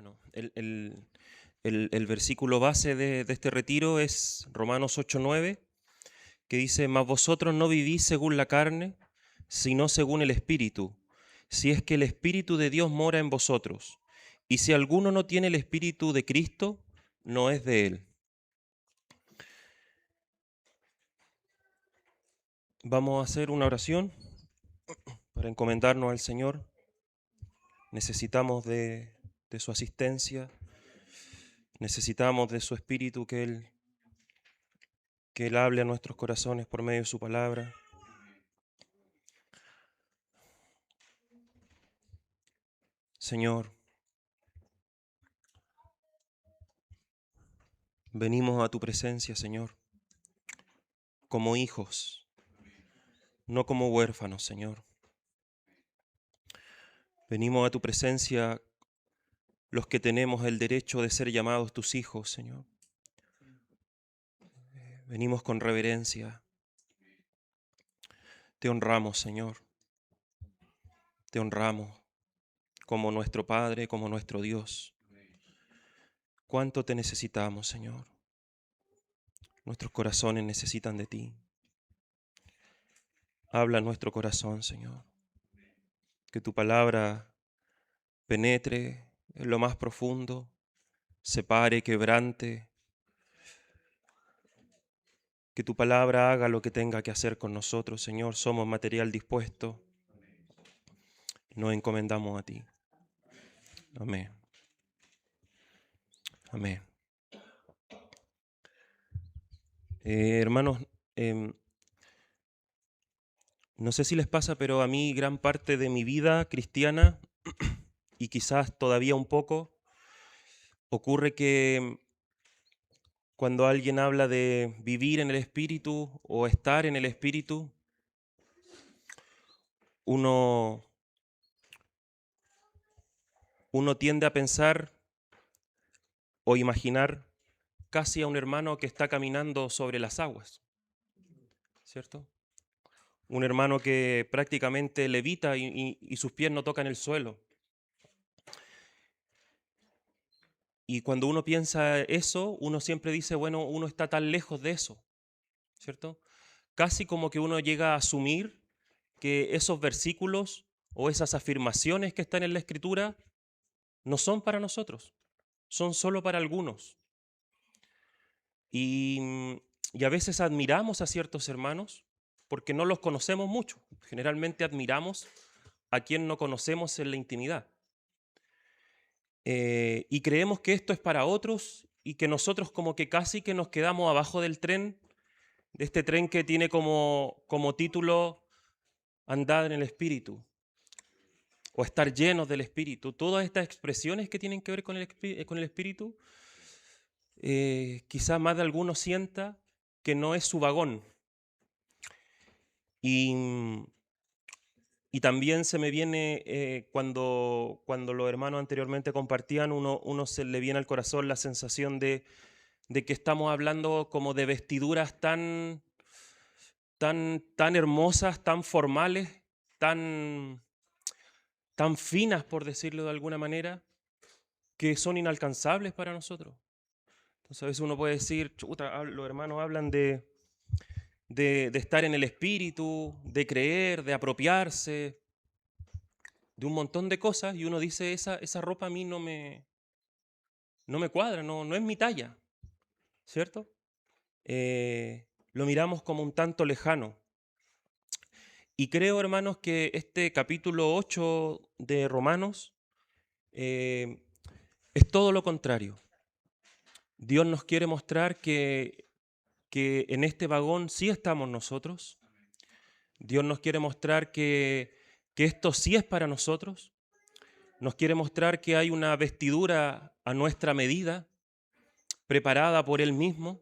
Bueno, el versículo base de este retiro es Romanos 8:9, que dice: Mas vosotros no vivís según la carne, sino según el Espíritu, si es que el Espíritu de Dios mora en vosotros. Y si alguno no tiene el Espíritu de Cristo, no es de él. Vamos a hacer una oración para encomendarnos al Señor. Necesitamos de su asistencia, necesitamos de su Espíritu, que Él hable a nuestros corazones por medio de su palabra. Señor, venimos a tu presencia, Señor, como hijos, no como huérfanos, Señor. Venimos a tu presencia los que tenemos el derecho de ser llamados tus hijos, Señor. Venimos con reverencia. Te honramos, Señor. Te honramos como nuestro Padre, como nuestro Dios. ¿Cuánto te necesitamos, Señor? Nuestros corazones necesitan de ti. Habla en nuestro corazón, Señor. Que tu palabra penetre en lo más profundo, separe, quebrante. Que tu palabra haga lo que tenga que hacer con nosotros, Señor. Somos material dispuesto. Nos encomendamos a ti. Amén. Amén. Hermanos, no sé si les pasa, pero a mí gran parte de mi vida cristiana, y quizás todavía un poco, ocurre que cuando alguien habla de vivir en el Espíritu o estar en el Espíritu, uno tiende a pensar o imaginar casi a un hermano que está caminando sobre las aguas, ¿cierto? Un hermano que prácticamente levita y sus pies no tocan el suelo. Y cuando uno piensa eso, uno siempre dice, bueno, uno está tan lejos de eso, ¿cierto? Casi como que uno llega a asumir que esos versículos o esas afirmaciones que están en la Escritura no son para nosotros, son solo para algunos. Y a veces admiramos a ciertos hermanos porque no los conocemos mucho. Generalmente admiramos a quien no conocemos en la intimidad. Y creemos que esto es para otros y que nosotros como que casi que nos quedamos abajo del tren, de este tren que tiene como título andar en el Espíritu o estar llenos del Espíritu. Todas estas expresiones que tienen que ver con el Espíritu, quizás más de alguno sienta que no es su vagón. Y también se me viene, cuando los hermanos anteriormente compartían, uno se le viene al corazón la sensación de que estamos hablando como de vestiduras tan hermosas, tan formales, tan finas, por decirlo de alguna manera, que son inalcanzables para nosotros. Entonces a veces uno puede decir, chuta, los hermanos hablan de estar en el Espíritu, de creer, de apropiarse, de un montón de cosas, y uno dice, esa ropa a mí no me cuadra, no es mi talla, ¿cierto? Lo miramos como un tanto lejano. Y creo, hermanos, que este capítulo 8 de Romanos es todo lo contrario. Dios nos quiere mostrar que en este vagón sí estamos nosotros. Dios nos quiere mostrar que esto sí es para nosotros. Nos quiere mostrar que hay una vestidura a nuestra medida, preparada por Él mismo.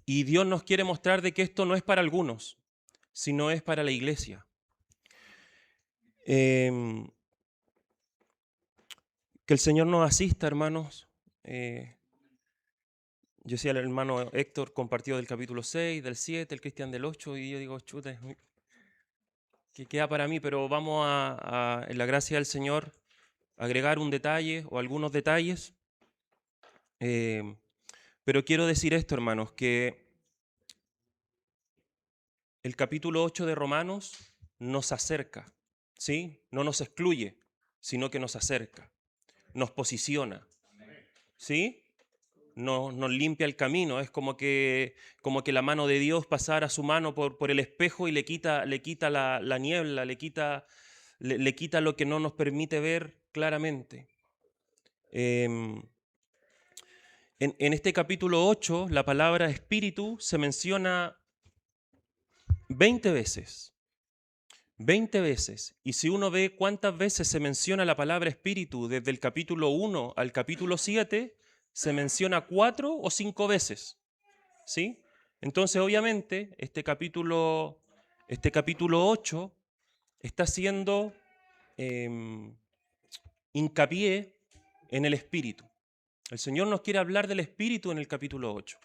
Y Dios nos quiere mostrar de que esto no es para algunos, sino es para la iglesia. Que el Señor nos asista, hermanos. Yo decía, el hermano Héctor compartió del capítulo 6, del 7, el Cristian del 8, y yo digo, chuta, que queda para mí, pero vamos en la gracia del Señor, agregar un detalle o algunos detalles, eh, pero quiero decir esto, hermanos, que el capítulo 8 de Romanos nos acerca, ¿sí? No nos excluye, sino que nos acerca, nos posiciona, ¿sí? Nos limpia el camino. Es como que la mano de Dios pasara su mano por el espejo y le quita la niebla, le quita lo que no nos permite ver claramente. Em, en este capítulo 8, la palabra espíritu se menciona 20 veces. 20 veces. Y si uno ve cuántas veces se menciona la palabra espíritu desde el capítulo 1 al capítulo 7, se menciona 4 o 5 veces. ¿Sí? Entonces, obviamente, este capítulo 8 está haciendo hincapié en el espíritu. El Señor nos quiere hablar del espíritu en el capítulo 8.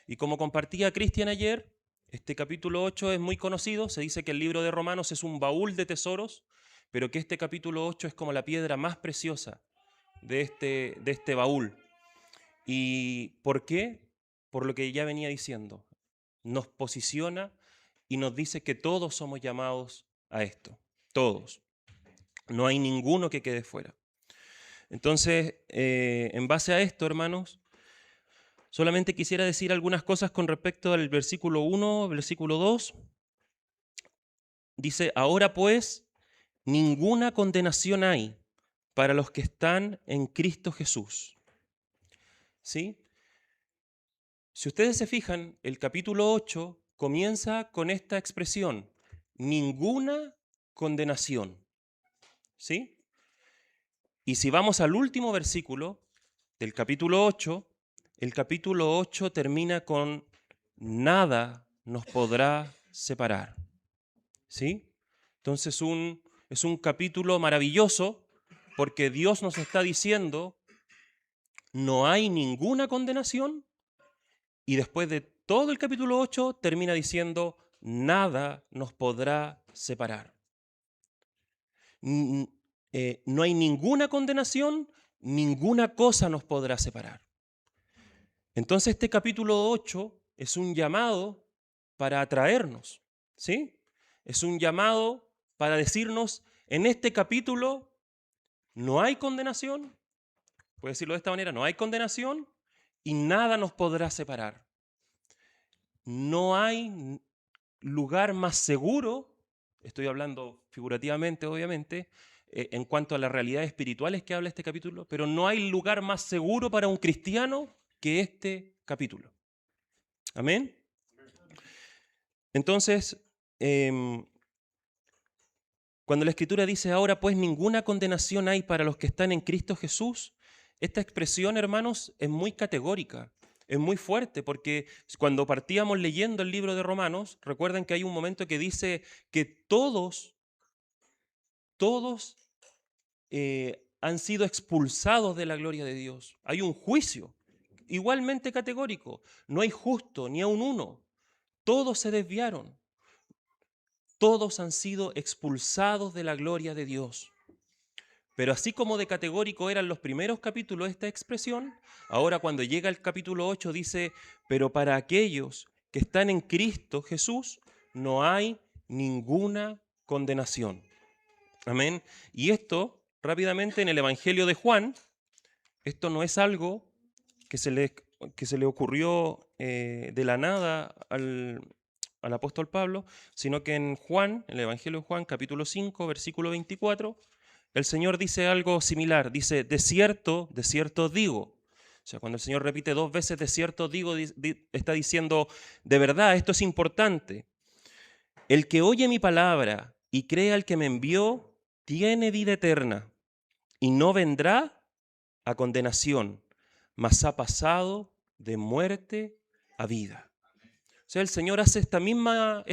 Y como compartía Cristian ayer, este capítulo 8 es muy conocido. Se dice que el libro de Romanos es un baúl de tesoros, pero que este capítulo 8 es como la piedra más preciosa de este baúl. ¿Y por qué? Por lo que ya venía diciendo. Nos posiciona y nos dice que todos somos llamados a esto. Todos. No hay ninguno que quede fuera. Entonces, en base a esto, hermanos, solamente quisiera decir algunas cosas con respecto al versículo 1, versículo 2. Dice, ahora pues, ninguna condenación hay para los que están en Cristo Jesús. ¿Sí? Si ustedes se fijan, el capítulo 8 comienza con esta expresión, ninguna condenación. ¿Sí? Y si vamos al último versículo del capítulo 8, el capítulo 8 termina con nada nos podrá separar. ¿Sí? Entonces es un capítulo maravilloso porque Dios nos está diciendo no hay ninguna condenación y después de todo el capítulo 8 termina diciendo nada nos podrá separar. No hay ninguna condenación, ninguna cosa nos podrá separar. Entonces este capítulo 8 es un llamado para atraernos, ¿sí? Es un llamado para decirnos, en este capítulo no hay condenación, puedo decirlo de esta manera, no hay condenación y nada nos podrá separar. No hay lugar más seguro, estoy hablando figurativamente, obviamente, en cuanto a las realidades espirituales que habla este capítulo, pero no hay lugar más seguro para un cristiano que este capítulo. ¿Amén? Entonces, cuando la Escritura dice ahora pues ninguna condenación hay para los que están en Cristo Jesús, esta expresión, hermanos, es muy categórica, es muy fuerte, porque cuando partíamos leyendo el libro de Romanos, recuerden que hay un momento que dice que todos han sido expulsados de la gloria de Dios. Hay un juicio igualmente categórico, no hay justo ni aun uno, todos se desviaron. Todos han sido expulsados de la gloria de Dios. Pero así como de categórico eran los primeros capítulos de esta expresión, ahora cuando llega el capítulo 8 dice, pero para aquellos que están en Cristo Jesús no hay ninguna condenación. Amén. Y esto, rápidamente, en el Evangelio de Juan, esto no es algo que se le ocurrió de la nada al apóstol Pablo, sino que en Juan, en el Evangelio de Juan, capítulo 5, versículo 24, el Señor dice algo similar. Dice, de cierto os digo. O sea, cuando el Señor repite 2 veces de cierto os digo, está diciendo, de verdad, esto es importante. El que oye mi palabra y cree al que me envió, tiene vida eterna y no vendrá a condenación, mas ha pasado de muerte a vida. O sea, el Señor hace esta misma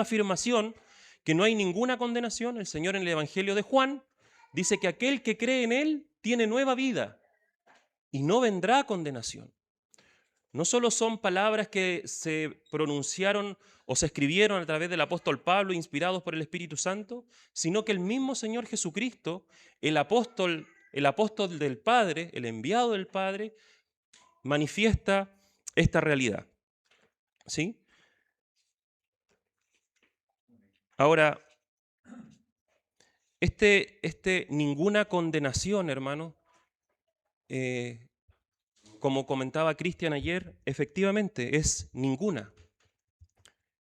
afirmación, que no hay ninguna condenación. El Señor en el Evangelio de Juan dice que aquel que cree en Él tiene nueva vida y no vendrá a condenación. No solo son palabras que se pronunciaron o se escribieron a través del apóstol Pablo, inspirados por el Espíritu Santo, sino que el mismo Señor Jesucristo, el apóstol el apóstol del Padre, el enviado del Padre, manifiesta esta realidad. ¿Sí? Ahora, ninguna condenación, hermano, como comentaba Cristian ayer, efectivamente es ninguna.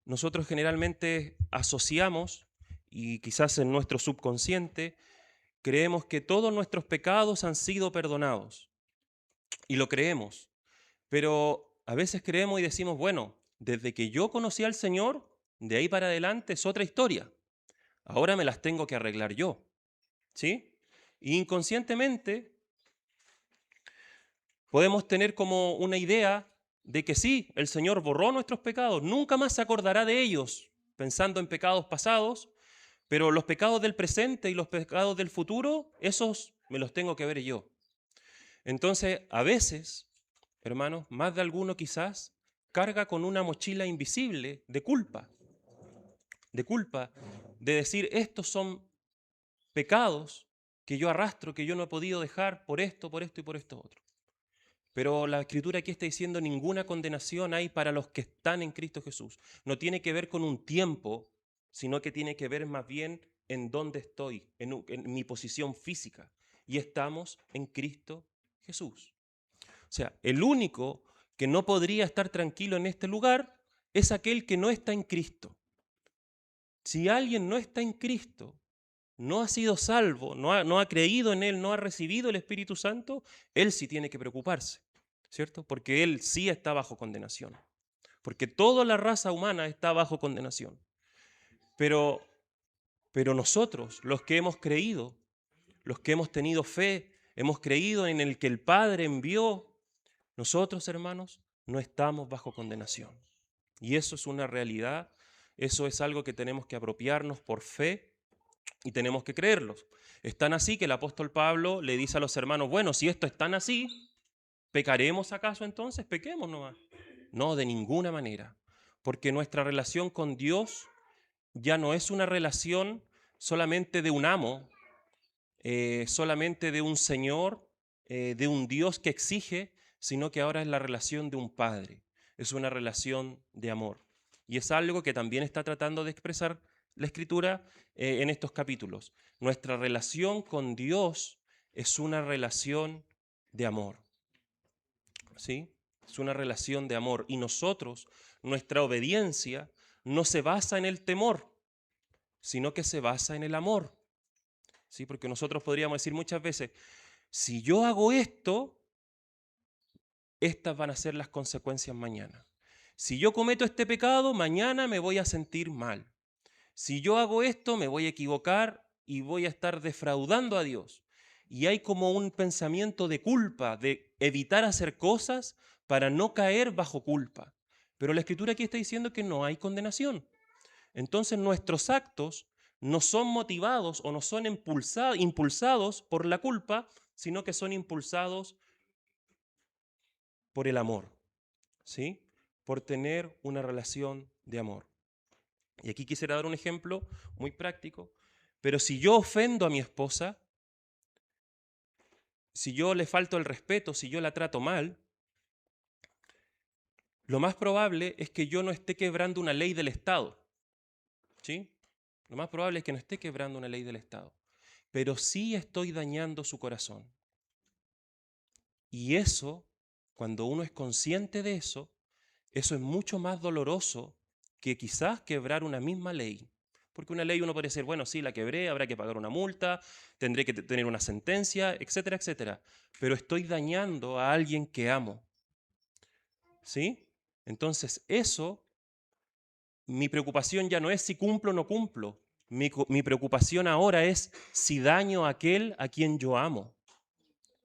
Nosotros generalmente asociamos, y quizás en nuestro subconsciente, creemos que todos nuestros pecados han sido perdonados. Y lo creemos. Pero a veces creemos y decimos, bueno, desde que yo conocí al Señor, de ahí para adelante es otra historia. Ahora me las tengo que arreglar yo. ¿Sí? Y inconscientemente podemos tener como una idea de que sí, el Señor borró nuestros pecados, nunca más se acordará de ellos, pensando en pecados pasados, pero los pecados del presente y los pecados del futuro, esos me los tengo que ver yo. Entonces, a veces, hermanos, más de alguno quizás carga con una mochila invisible de culpa, de decir, estos son pecados que yo arrastro, que yo no he podido dejar por esto y por esto otro. Pero la Escritura aquí está diciendo ninguna condenación hay para los que están en Cristo Jesús. No tiene que ver con un tiempo, sino que tiene que ver más bien en dónde estoy, en mi posición física. Y estamos en Cristo Jesús. O sea, el único que no podría estar tranquilo en este lugar es aquel que no está en Cristo. Si alguien no está en Cristo, no ha sido salvo, no ha creído en Él, no ha recibido el Espíritu Santo, él sí tiene que preocuparse, ¿cierto? Porque él sí está bajo condenación. Porque toda la raza humana está bajo condenación. Pero nosotros, los que hemos creído, los que hemos tenido fe, hemos creído en el que el Padre envió, nosotros, hermanos, no estamos bajo condenación. Y eso es una realidad, eso es algo que tenemos que apropiarnos por fe y tenemos que creerlos. Es tan así que el apóstol Pablo le dice a los hermanos, bueno, si esto es tan así, ¿pecaremos acaso entonces? Pequemos nomás. No, de ninguna manera, porque nuestra relación con Dios ya no es una relación solamente de un amo, solamente de un Señor, de un Dios que exige, sino que ahora es la relación de un Padre. Es una relación de amor. Y es algo que también está tratando de expresar la Escritura en estos capítulos. Nuestra relación con Dios es una relación de amor. ¿Sí? Es una relación de amor. Y nosotros, nuestra obediencia no se basa en el temor, sino que se basa en el amor. ¿Sí? Porque nosotros podríamos decir muchas veces, si yo hago esto, estas van a ser las consecuencias mañana. Si yo cometo este pecado, mañana me voy a sentir mal. Si yo hago esto, me voy a equivocar y voy a estar defraudando a Dios. Y hay como un pensamiento de culpa, de evitar hacer cosas para no caer bajo culpa. Pero la Escritura aquí está diciendo que no hay condenación. Entonces nuestros actos no son motivados o no son impulsados por la culpa, sino que son impulsados por el amor, ¿sí? Por tener una relación de amor. Y aquí quisiera dar un ejemplo muy práctico, pero si yo ofendo a mi esposa, si yo le falto el respeto, si yo la trato mal, lo más probable es que yo no esté quebrando una ley del Estado, ¿sí? Lo más probable es que no esté quebrando una ley del Estado, pero sí estoy dañando su corazón. Y eso, cuando uno es consciente de eso es mucho más doloroso que quizás quebrar una misma ley. Porque una ley uno puede decir, bueno, sí, la quebré, habrá que pagar una multa, tendré que tener una sentencia, etcétera, etcétera. Pero estoy dañando a alguien que amo. ¿Sí? Entonces eso, mi preocupación ya no es si cumplo o no cumplo. Mi preocupación ahora es si daño a aquel a quien yo amo.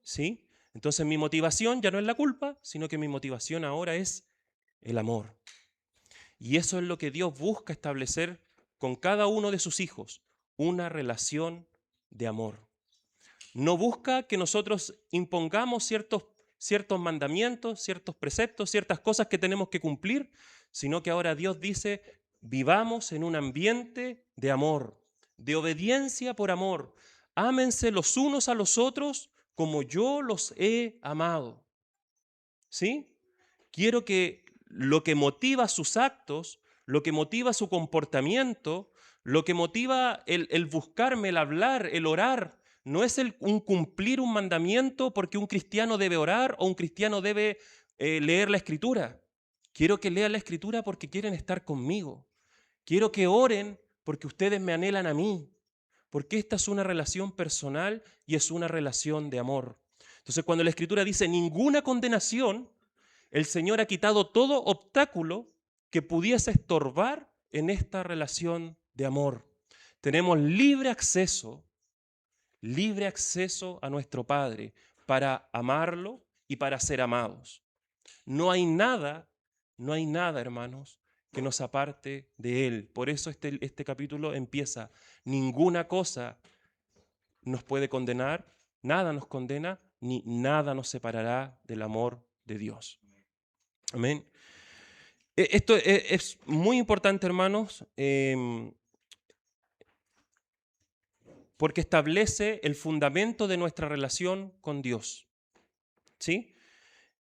¿Sí? Entonces mi motivación ya no es la culpa, sino que mi motivación ahora es el amor. Y eso es lo que Dios busca establecer con cada uno de sus hijos, una relación de amor. No busca que nosotros impongamos ciertos mandamientos, ciertos preceptos, ciertas cosas que tenemos que cumplir, sino que ahora Dios dice, vivamos en un ambiente de amor, de obediencia por amor. Ámense los unos a los otros como yo los he amado. ¿Sí? Quiero que lo que motiva sus actos, lo que motiva su comportamiento, lo que motiva el buscarme, el hablar, el orar, no es un cumplir un mandamiento porque un cristiano debe orar o un cristiano debe leer la Escritura. Quiero que lean la Escritura porque quieren estar conmigo. Quiero que oren porque ustedes me anhelan a mí. Porque esta es una relación personal y es una relación de amor. Entonces, cuando la Escritura dice ninguna condenación, el Señor ha quitado todo obstáculo que pudiese estorbar en esta relación de amor. Tenemos libre acceso a nuestro Padre para amarlo y para ser amados. No hay nada, hermanos, que nos aparte de Él. Por eso este capítulo empieza: ninguna cosa nos puede condenar, nada nos condena, ni nada nos separará del amor de Dios. Amén. Esto es muy importante, hermanos, porque establece el fundamento de nuestra relación con Dios. ¿Sí?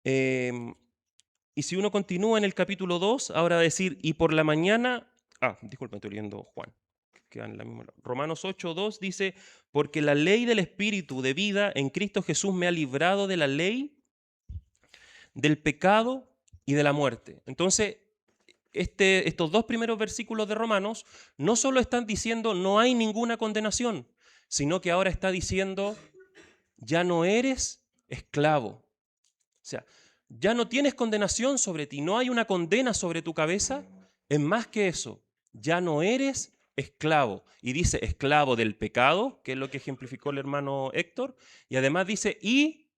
Y si uno continúa en el capítulo 2, ahora va a decir, y por la mañana, disculpen, estoy leyendo Juan, que en la misma, Romanos 8:2 dice, porque la ley del Espíritu de vida en Cristo Jesús me ha librado de la ley, del pecado y de la muerte. Entonces, estos dos primeros versículos de Romanos no solo están diciendo no hay ninguna condenación, sino que ahora está diciendo ya no eres esclavo. O sea, ya no tienes condenación sobre ti, no hay una condena sobre tu cabeza. Es más que eso, ya no eres esclavo. Y dice esclavo del pecado, que es lo que ejemplificó el hermano Héctor, y además dice y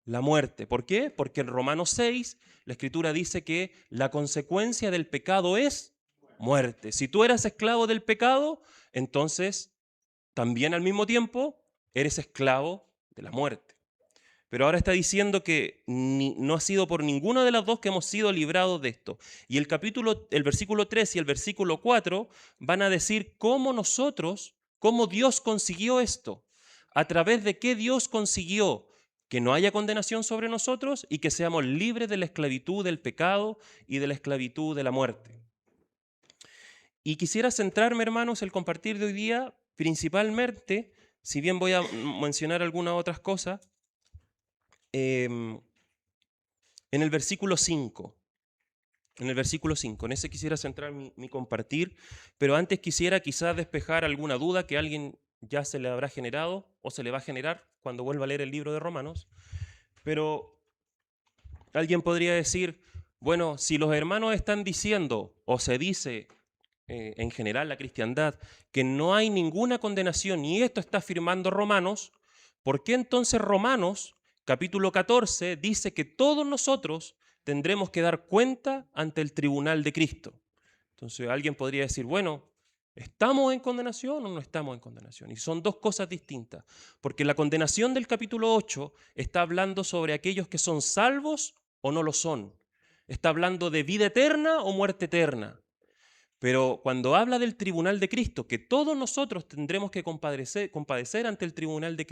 la muerte. ¿Por qué? Porque en Romanos 6 la Escritura dice que la consecuencia del pecado es muerte. Si tú eras esclavo del pecado, entonces también al mismo tiempo eres esclavo de la muerte. Pero ahora está diciendo que no ha sido por ninguna de las dos que hemos sido librados de esto. Y el versículo 3 y el versículo 4 van a decir cómo Dios consiguió esto. ¿A través de qué Dios consiguió que no haya condenación sobre nosotros y que seamos libres de la esclavitud del pecado y de la esclavitud de la muerte? Y quisiera centrarme, hermanos, el compartir de hoy día principalmente, si bien voy a mencionar algunas otras cosas, en el versículo 5. En el versículo 5, en ese quisiera centrar mi compartir, pero antes quisiera quizás despejar alguna duda que a alguien ya se le habrá generado o se le va a generar cuando vuelva a leer el libro de Romanos. Pero alguien podría decir, bueno, si los hermanos están diciendo o se dice en general la cristiandad que no hay ninguna condenación y esto está afirmando Romanos, ¿por qué entonces Romanos capítulo 14 dice que todos nosotros tendremos que dar cuenta ante el tribunal de Cristo? Entonces alguien podría decir, bueno, ¿estamos en condenación o no estamos en condenación? Y son dos cosas distintas, porque la condenación del capítulo 8 está hablando sobre aquellos que son salvos o no lo son. Está hablando de vida eterna o muerte eterna. Pero cuando habla del tribunal de Cristo, que todos nosotros tendremos que compadecer ante el tribunal de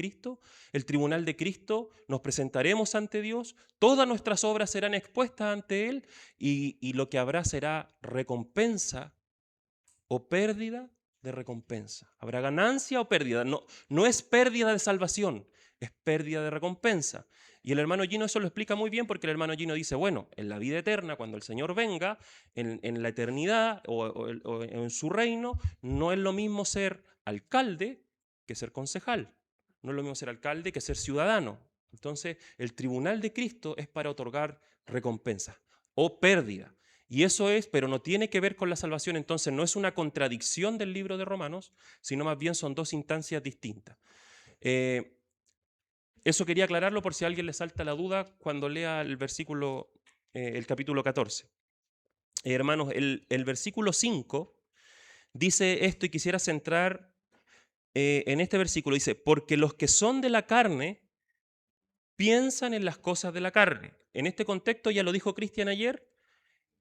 Cristo nos presentaremos ante Dios, todas nuestras obras serán expuestas ante Él y lo que habrá será recompensa o pérdida de recompensa. Habrá ganancia o pérdida. No es pérdida de salvación, es pérdida de recompensa. Y el hermano Gino eso lo explica muy bien porque el hermano Gino dice, bueno, en la vida eterna, cuando el Señor venga, en la eternidad o en su reino, no es lo mismo ser alcalde que ser concejal. No es lo mismo ser alcalde que ser ciudadano. Entonces, el tribunal de Cristo es para otorgar recompensa o pérdida. Y eso es, pero no tiene que ver con la salvación, entonces no es una contradicción del libro de Romanos, sino más bien son dos instancias distintas. Eso quería aclararlo por si a alguien le salta la duda cuando lea el versículo, el capítulo 14. Hermanos, el versículo 5 dice esto y quisiera centrar en este versículo. Dice, porque los que son de la carne piensan en las cosas de la carne. En este contexto, ya lo dijo Cristian ayer,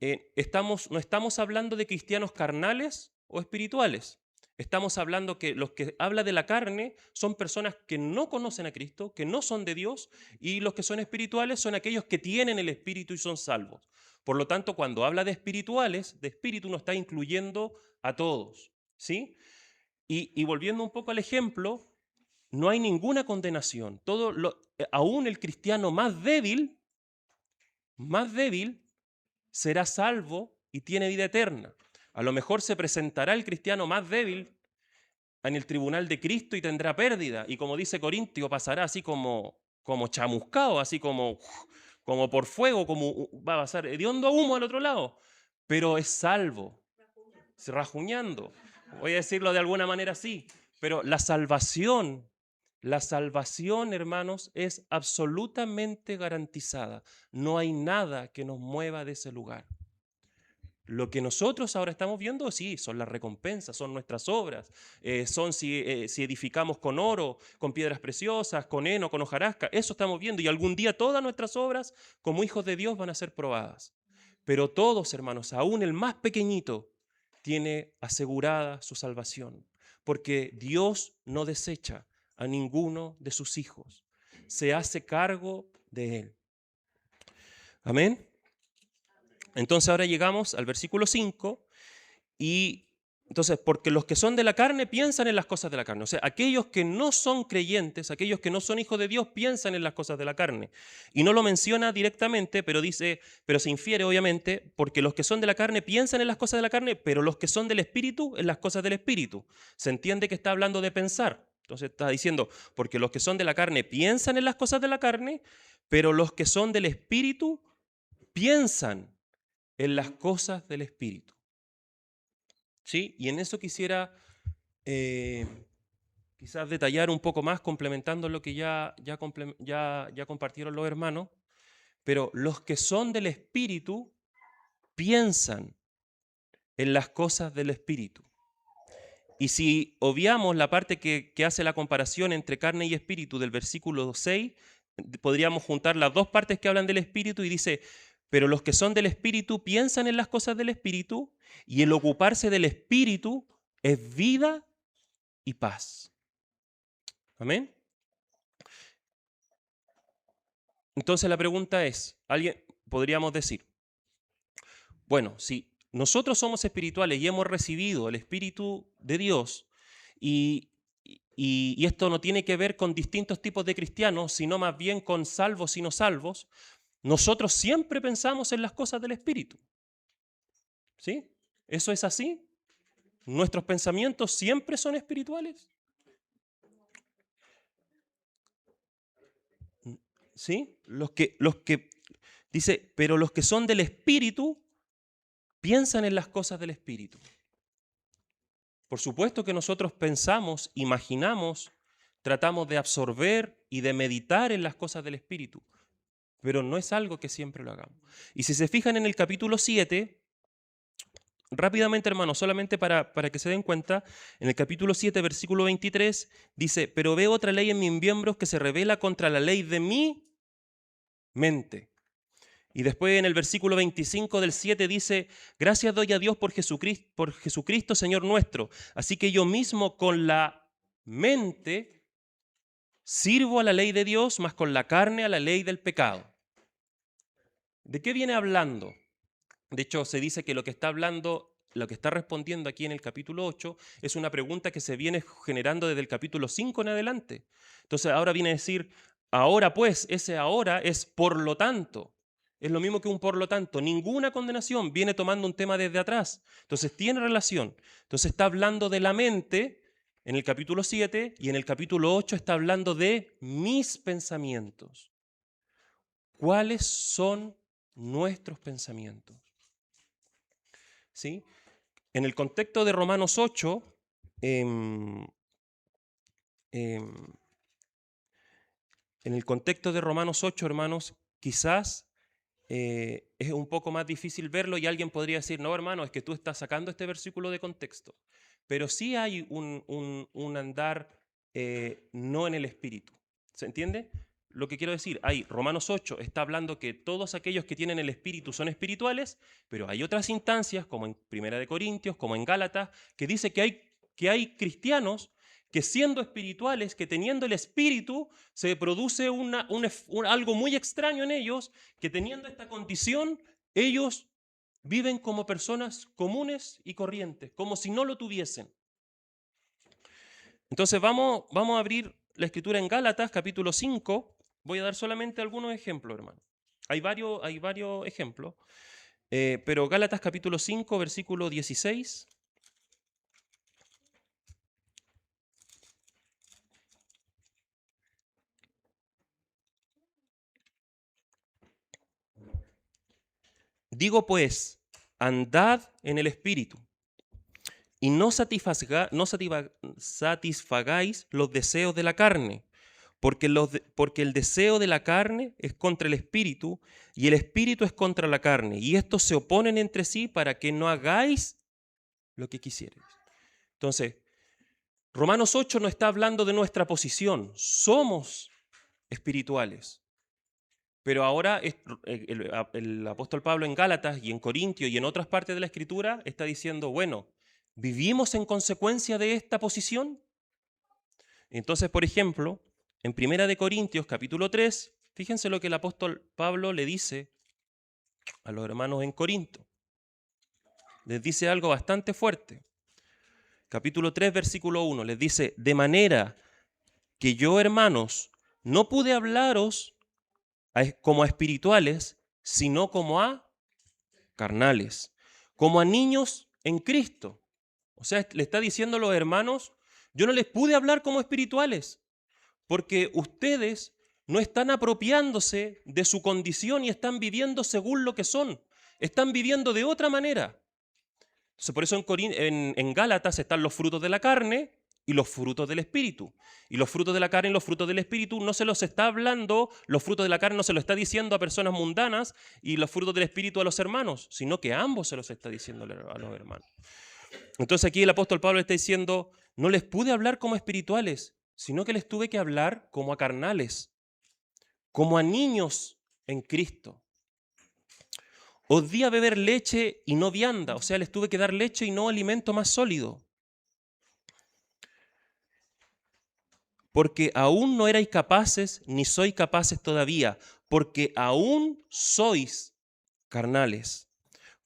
no estamos hablando de cristianos carnales o espirituales. Estamos hablando que los que habla de la carne son personas que no conocen a Cristo, que no son de Dios, y los que son espirituales son aquellos que tienen el Espíritu y son salvos. Por lo tanto, cuando habla de espirituales, de espíritu no está incluyendo a todos, ¿sí? Y volviendo un poco al ejemplo, no hay ninguna condenación. Aún el cristiano más débil, será salvo y tiene vida eterna. A lo mejor se presentará el cristiano más débil en el tribunal de Cristo y tendrá pérdida. Y como dice Corintio, pasará así como chamuscado, así como por fuego, como va a pasar hediondo humo al otro lado. Pero es salvo, rajuñando. Voy a decirlo de alguna manera así. Pero la salvación, hermanos, es absolutamente garantizada. No hay nada que nos mueva de ese lugar. Lo que nosotros ahora estamos viendo, sí, son las recompensas, son nuestras obras, son si edificamos con oro, con piedras preciosas, con heno, con hojarasca, eso estamos viendo y algún día todas nuestras obras como hijos de Dios van a ser probadas. Pero todos, hermanos, aún el más pequeñito, tiene asegurada su salvación, porque Dios no desecha a ninguno de sus hijos, se hace cargo de él. Amén. Entonces ahora llegamos al versículo 5 y entonces, porque los que son de la carne piensan en las cosas de la carne. O sea, aquellos que no son creyentes, aquellos que no son hijos de Dios piensan en las cosas de la carne. Y no lo menciona directamente, pero se infiere obviamente, porque los que son de la carne piensan en las cosas de la carne, pero los que son del Espíritu en las cosas del Espíritu. Se entiende que está hablando de pensar. Entonces está diciendo, porque los que son de la carne piensan en las cosas de la carne, pero los que son del Espíritu piensan en las cosas del Espíritu. ¿Sí? Y en eso quisiera quizás detallar un poco más, complementando lo que ya compartieron los hermanos, pero los que son del Espíritu piensan en las cosas del Espíritu. Y si obviamos la parte que hace la comparación entre carne y espíritu del versículo 6, podríamos juntar las dos partes que hablan del Espíritu y dice, pero los que son del Espíritu piensan en las cosas del Espíritu y el ocuparse del Espíritu es vida y paz. Amén. Entonces la pregunta es, podríamos decir, bueno, si nosotros somos espirituales y hemos recibido el Espíritu de Dios y esto no tiene que ver con distintos tipos de cristianos, sino más bien con salvos y no salvos, nosotros siempre pensamos en las cosas del Espíritu. ¿Sí? ¿Eso es así? ¿Nuestros pensamientos siempre son espirituales? ¿Sí? Dice, pero los que son del Espíritu piensan en las cosas del Espíritu. Por supuesto que nosotros pensamos, imaginamos, tratamos de absorber y de meditar en las cosas del Espíritu, pero no es algo que siempre lo hagamos. Y si se fijan en el capítulo 7, rápidamente, hermanos, solamente para que se den cuenta, en el capítulo 7, versículo 23, dice, pero veo otra ley en mis miembros que se rebela contra la ley de mi mente. Y después en el versículo 25 del 7 dice, gracias doy a Dios por Jesucristo, Señor nuestro. Así que yo mismo con la mente sirvo a la ley de Dios, mas con la carne a la ley del pecado. ¿De qué viene hablando? De hecho, se dice que lo que está hablando, lo que está respondiendo aquí en el capítulo 8 es una pregunta que se viene generando desde el capítulo 5 en adelante. Entonces ahora viene a decir, ahora pues, ese ahora es por lo tanto. Es lo mismo que un por lo tanto. Ninguna condenación viene tomando un tema desde atrás. Entonces tiene relación. Entonces está hablando de la mente en el capítulo 7 y en el capítulo 8 está hablando de mis pensamientos. ¿Cuáles son nuestros pensamientos? ¿Sí? En el contexto de Romanos 8, en el contexto de Romanos 8, hermanos, quizás es un poco más difícil verlo y alguien podría decir, no, hermano, es que tú estás sacando este versículo de contexto. Pero sí hay un andar no en el espíritu. ¿Se entiende? Lo que quiero decir, Romanos 8 está hablando que todos aquellos que tienen el espíritu son espirituales, pero hay otras instancias, como en Primera de Corintios, como en Gálatas, que dice que que hay cristianos que siendo espirituales, que teniendo el espíritu, se produce algo muy extraño en ellos, que teniendo esta condición, ellos viven como personas comunes y corrientes, como si no lo tuviesen. Entonces vamos a abrir la escritura en Gálatas, capítulo 5. Voy a dar solamente algunos ejemplos, hermano. Hay varios ejemplos, pero Gálatas, capítulo 5, versículo 16. Digo pues, andad en el Espíritu, y no satisfagáis los deseos de la carne, porque el deseo de la carne es contra el Espíritu, y el Espíritu es contra la carne, y estos se oponen entre sí para que no hagáis lo que quisierais. Entonces, Romanos 8 no está hablando de nuestra posición, somos espirituales. Pero ahora el apóstol Pablo en Gálatas y en Corintios y en otras partes de la Escritura está diciendo, bueno, ¿vivimos en consecuencia de esta posición? Entonces, por ejemplo, en Primera de Corintios, capítulo 3, fíjense lo que el apóstol Pablo le dice a los hermanos en Corinto. Les dice algo bastante fuerte. Capítulo 3, versículo 1, les dice, de manera que yo, hermanos, no pude hablaros como a espirituales, sino como a carnales, como a niños en Cristo. O sea, le está diciendo a los hermanos, yo no les pude hablar como espirituales, porque ustedes no están apropiándose de su condición y están viviendo según lo que son, están viviendo de otra manera. Entonces, por eso en Gálatas están los frutos de la carne y los frutos del Espíritu. Y los frutos de la carne y los frutos del Espíritu no se los está hablando, los frutos de la carne no se los está diciendo a personas mundanas y los frutos del Espíritu a los hermanos, sino que ambos se los está diciendo a los hermanos. Entonces aquí el apóstol Pablo está diciendo, no les pude hablar como espirituales, sino que les tuve que hablar como a carnales, como a niños en Cristo. Os di a beber leche y no vianda, o sea, les tuve que dar leche y no alimento más sólido. Porque aún no erais capaces, ni sois capaces todavía, porque aún sois carnales.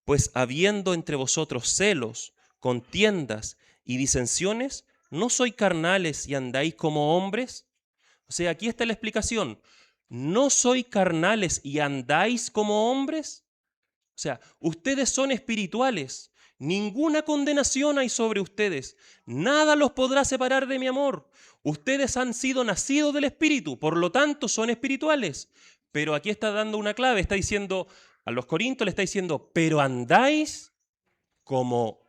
Pues habiendo entre vosotros celos, contiendas y disensiones, ¿no sois carnales y andáis como hombres? O sea, aquí está la explicación. ¿No sois carnales y andáis como hombres? O sea, ustedes son espirituales. Ninguna condenación hay sobre ustedes. Nada los podrá separar de mi amor. Ustedes han sido nacidos del Espíritu, por lo tanto son espirituales. Pero aquí está dando una clave, está diciendo, a los Corintios le está diciendo, pero andáis como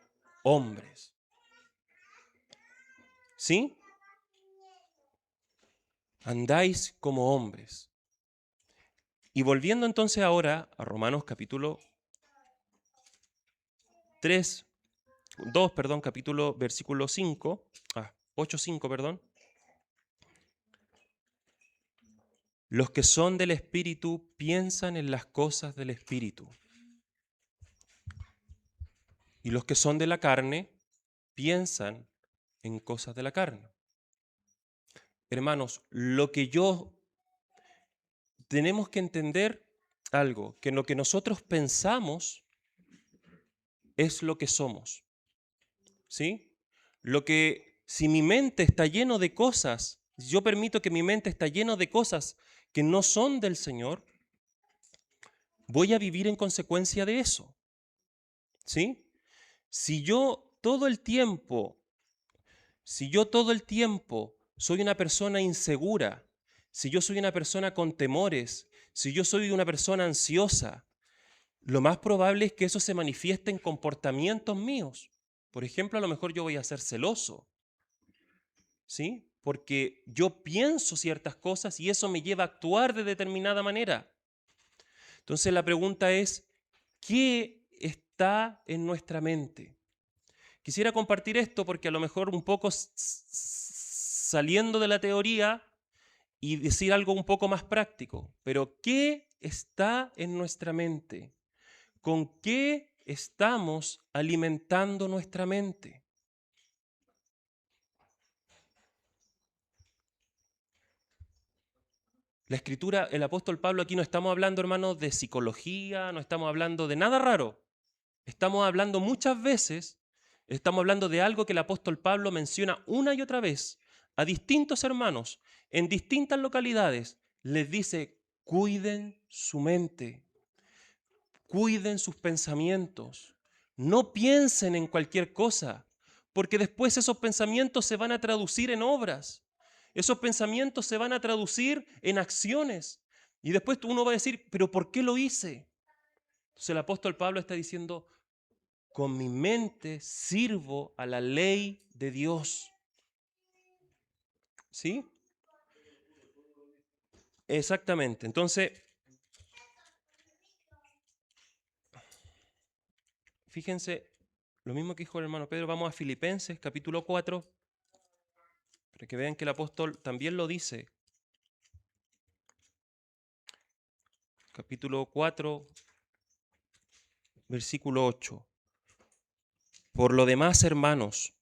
hombres. ¿Sí? Andáis como hombres. Y volviendo entonces ahora a Romanos capítulo 2, capítulo, versículo 8, 5, perdón. Los que son del Espíritu piensan en las cosas del Espíritu. Y los que son de la carne piensan en cosas de la carne. Hermanos, tenemos que entender algo, que lo que nosotros pensamos es lo que somos. ¿Sí? Si mi mente está lleno de cosas, si yo permito que mi mente está lleno de cosas que no son del Señor, voy a vivir en consecuencia de eso. ¿Sí? Si yo todo el tiempo soy una persona insegura, si yo soy una persona con temores, si yo soy una persona ansiosa, lo más probable es que eso se manifieste en comportamientos míos. Por ejemplo, a lo mejor yo voy a ser celoso, ¿sí? Porque yo pienso ciertas cosas y eso me lleva a actuar de determinada manera. Entonces la pregunta es, ¿qué está en nuestra mente? Quisiera compartir esto porque a lo mejor un poco saliendo de la teoría y decir algo un poco más práctico, pero ¿qué está en nuestra mente? ¿Con qué estamos alimentando nuestra mente? La Escritura, el apóstol Pablo, aquí no estamos hablando, hermanos, de psicología, no estamos hablando de nada raro. Estamos hablando muchas veces, estamos hablando de algo que el apóstol Pablo menciona una y otra vez a distintos hermanos en distintas localidades. Les dice, cuiden su mente, cuiden sus pensamientos, no piensen en cualquier cosa, porque después esos pensamientos se van a traducir en obras, esos pensamientos se van a traducir en acciones, y después uno va a decir, pero ¿por qué lo hice? Entonces el apóstol Pablo está diciendo, con mi mente sirvo a la ley de Dios. ¿Sí? Exactamente. Entonces, fíjense, lo mismo que dijo el hermano Pedro, vamos a Filipenses capítulo 4, para que vean que el apóstol también lo dice. Capítulo 4, versículo 8. Por lo demás, hermanos,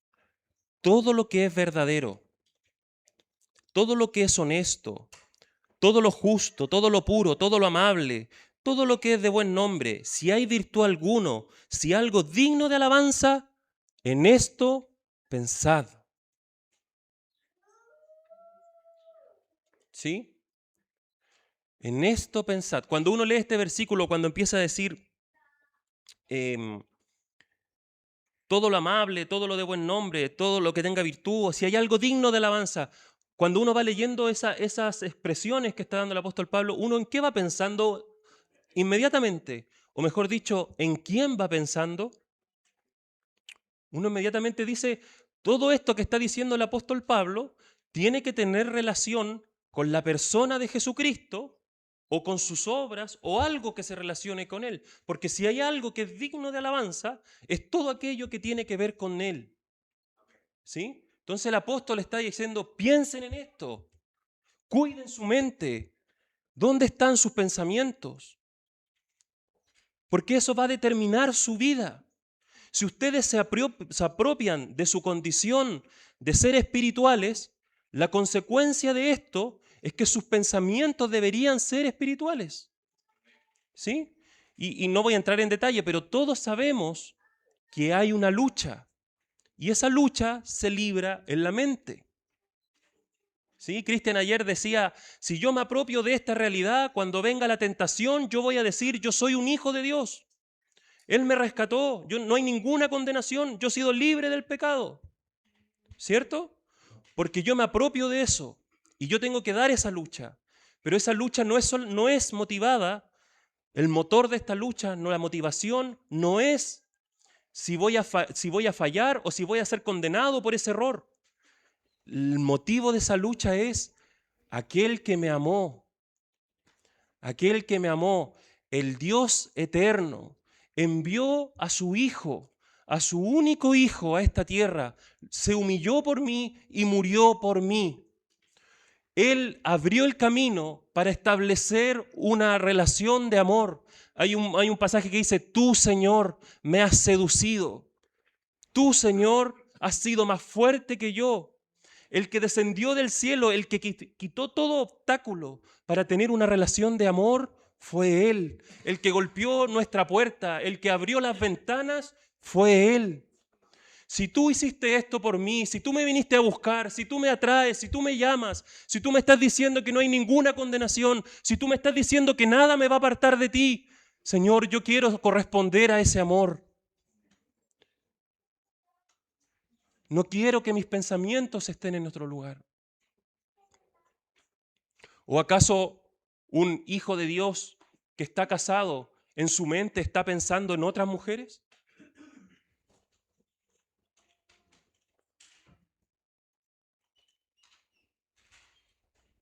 todo lo que es verdadero, todo lo que es honesto, todo lo justo, todo lo puro, todo lo amable, todo lo que es de buen nombre, si hay virtud alguno, si algo digno de alabanza, en esto pensad. ¿Sí? En esto pensad. Cuando uno lee este versículo, cuando empieza a decir em, todo lo amable, todo lo de buen nombre, todo lo que tenga virtud, o si hay algo digno de alabanza, cuando uno va leyendo esas expresiones que está dando el apóstol Pablo, ¿uno en qué va pensando inmediatamente? O mejor dicho, ¿en quién va pensando? Uno inmediatamente dice, todo esto que está diciendo el apóstol Pablo tiene que tener relación con la persona de Jesucristo o con sus obras o algo que se relacione con él. Porque si hay algo que es digno de alabanza, es todo aquello que tiene que ver con él. ¿Sí? Entonces el apóstol está diciendo, piensen en esto, cuiden su mente, ¿dónde están sus pensamientos? Porque eso va a determinar su vida. Si ustedes se apropian de su condición de ser espirituales, la consecuencia de esto es que sus pensamientos deberían ser espirituales. ¿Sí? Y no voy a entrar en detalle, pero todos sabemos que hay una lucha y esa lucha se libra en la mente. ¿Sí? Cristian ayer decía, si yo me apropio de esta realidad, cuando venga la tentación, yo voy a decir, yo soy un hijo de Dios. Él me rescató, no hay ninguna condenación, yo he sido libre del pecado. ¿Cierto? Porque yo me apropio de eso y yo tengo que dar esa lucha. Pero esa lucha no es motivada, el motor de esta lucha, no, la motivación no es si voy a fallar o si voy a ser condenado por ese error. El motivo de esa lucha es aquel que me amó, aquel que me amó, el Dios eterno, envió a su Hijo, a su único Hijo a esta tierra, se humilló por mí y murió por mí. Él abrió el camino para establecer una relación de amor. Hay un pasaje que dice, tú, Señor, me has seducido. Tú, Señor, has sido más fuerte que yo. El que descendió del cielo, el que quitó todo obstáculo para tener una relación de amor, fue Él. El que golpeó nuestra puerta, el que abrió las ventanas, fue Él. Si tú hiciste esto por mí, si tú me viniste a buscar, si tú me atraes, si tú me llamas, si tú me estás diciendo que no hay ninguna condenación, si tú me estás diciendo que nada me va a apartar de ti, Señor, yo quiero corresponder a ese amor. No quiero que mis pensamientos estén en otro lugar. ¿O acaso un hijo de Dios que está casado en su mente está pensando en otras mujeres?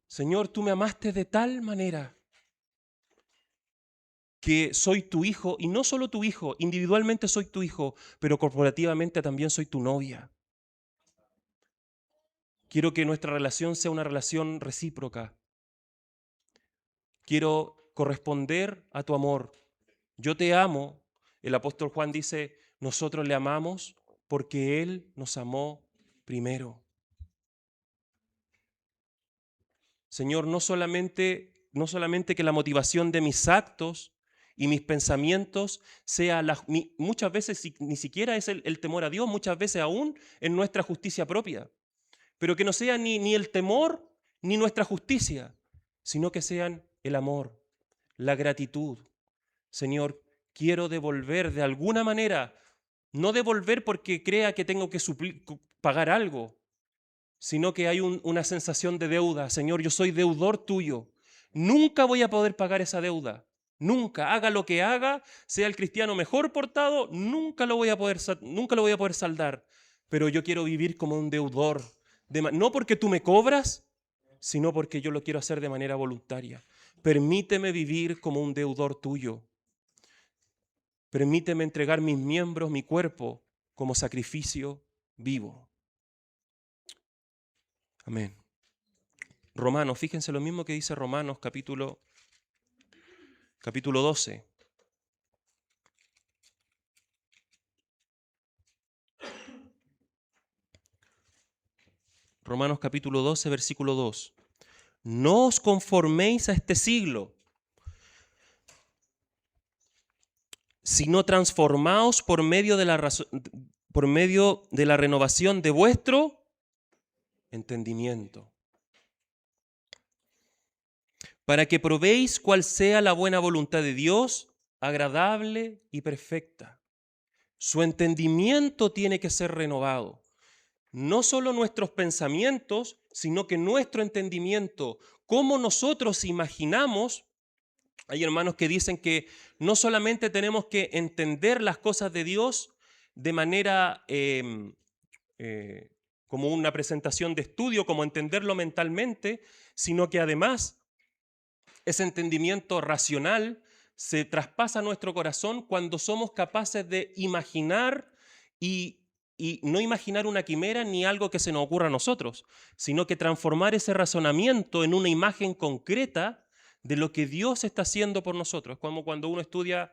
Señor, tú me amaste de tal manera que soy tu hijo, y no solo tu hijo, individualmente soy tu hijo, pero corporativamente también soy tu novia. Quiero que nuestra relación sea una relación recíproca. Quiero corresponder a tu amor. Yo te amo. El apóstol Juan dice, nosotros le amamos porque Él nos amó primero. Señor, no solamente que la motivación de mis actos y mis pensamientos sea muchas veces ni siquiera es el temor a Dios, muchas veces aún en nuestra justicia propia, pero que no sea ni el temor ni nuestra justicia, sino que sean el amor, la gratitud. Señor, quiero devolver de alguna manera, no devolver porque crea que tengo que pagar algo, sino que hay una sensación de deuda. Señor, yo soy deudor tuyo. Nunca voy a poder pagar esa deuda. Nunca, haga lo que haga, sea el cristiano mejor portado, nunca lo voy a poder saldar. Pero yo quiero vivir como un deudor. No porque tú me cobras, sino porque yo lo quiero hacer de manera voluntaria. Permíteme vivir como un deudor tuyo. Permíteme entregar mis miembros, mi cuerpo, como sacrificio vivo. Amén. Romanos, fíjense lo mismo que dice Romanos capítulo 12. Romanos capítulo 12, versículo 2. No os conforméis a este siglo, sino transformaos por medio de la renovación de vuestro entendimiento, para que probéis cuál sea la buena voluntad de Dios, agradable y perfecta. Su entendimiento tiene que ser renovado. No solo nuestros pensamientos, sino que nuestro entendimiento, cómo nosotros imaginamos. Hay hermanos que dicen que no solamente tenemos que entender las cosas de Dios de manera como una presentación de estudio, como entenderlo mentalmente, sino que además ese entendimiento racional se traspasa a nuestro corazón cuando somos capaces de imaginar y no imaginar una quimera ni algo que se nos ocurra a nosotros, sino que transformar ese razonamiento en una imagen concreta de lo que Dios está haciendo por nosotros. Como cuando uno estudia,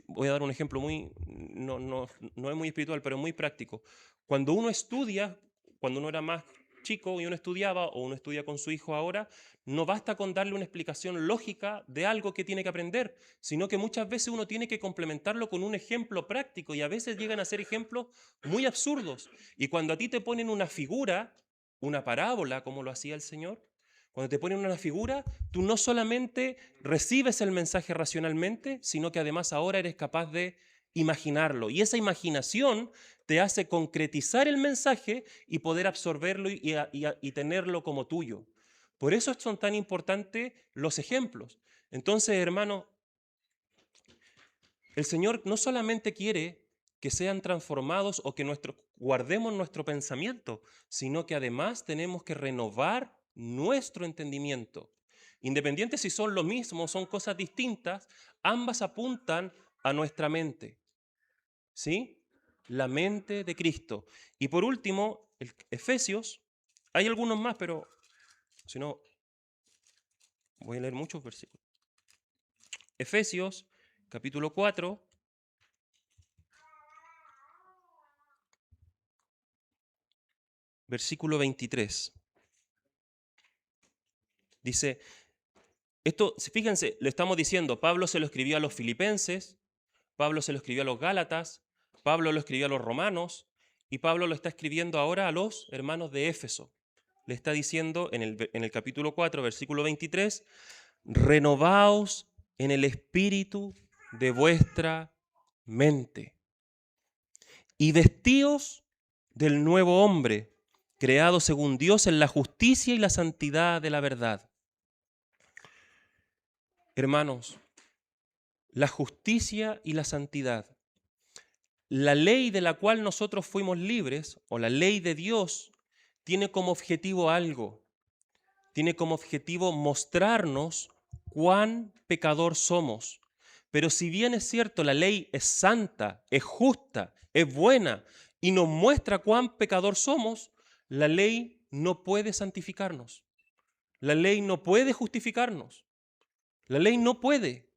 voy a dar un ejemplo no es muy espiritual, pero muy práctico. Cuando uno estudia, cuando uno era más chico y uno estudiaba, o uno estudia con su hijo ahora, no basta con darle una explicación lógica de algo que tiene que aprender, sino que muchas veces uno tiene que complementarlo con un ejemplo práctico, y a veces llegan a ser ejemplos muy absurdos. Y cuando a ti te ponen una figura, una parábola, como lo hacía el Señor, cuando te ponen una figura, tú no solamente recibes el mensaje racionalmente, sino que además ahora eres capaz de imaginarlo. Y esa imaginación te hace concretizar el mensaje y poder absorberlo y tenerlo como tuyo. Por eso son tan importantes los ejemplos. Entonces, hermano, el Señor no solamente quiere que sean transformados o que guardemos nuestro pensamiento, sino que además tenemos que renovar nuestro entendimiento. Independiente si son lo mismo, son cosas distintas, ambas apuntan a nuestra mente. ¿Sí? La mente de Cristo. Y por último, Efesios, hay algunos más, pero si no, voy a leer muchos versículos. Efesios, capítulo 4, versículo 23. Dice, esto, fíjense, lo estamos diciendo, Pablo se lo escribió a los filipenses, Pablo se lo escribió a los gálatas, Pablo lo escribió a los romanos, y Pablo lo está escribiendo ahora a los hermanos de Éfeso. Le está diciendo en el capítulo 4, versículo 23, renovaos en el espíritu de vuestra mente y vestíos del nuevo hombre, creado según Dios en la justicia y la santidad de la verdad. Hermanos, la justicia y la santidad, la ley de la cual nosotros fuimos libres, o la ley de Dios, tiene como objetivo algo. Tiene como objetivo mostrarnos cuán pecador somos. Pero si bien es cierto, la ley es santa, es justa, es buena y nos muestra cuán pecador somos, la ley no puede santificarnos. La ley no puede justificarnos. La ley no puede.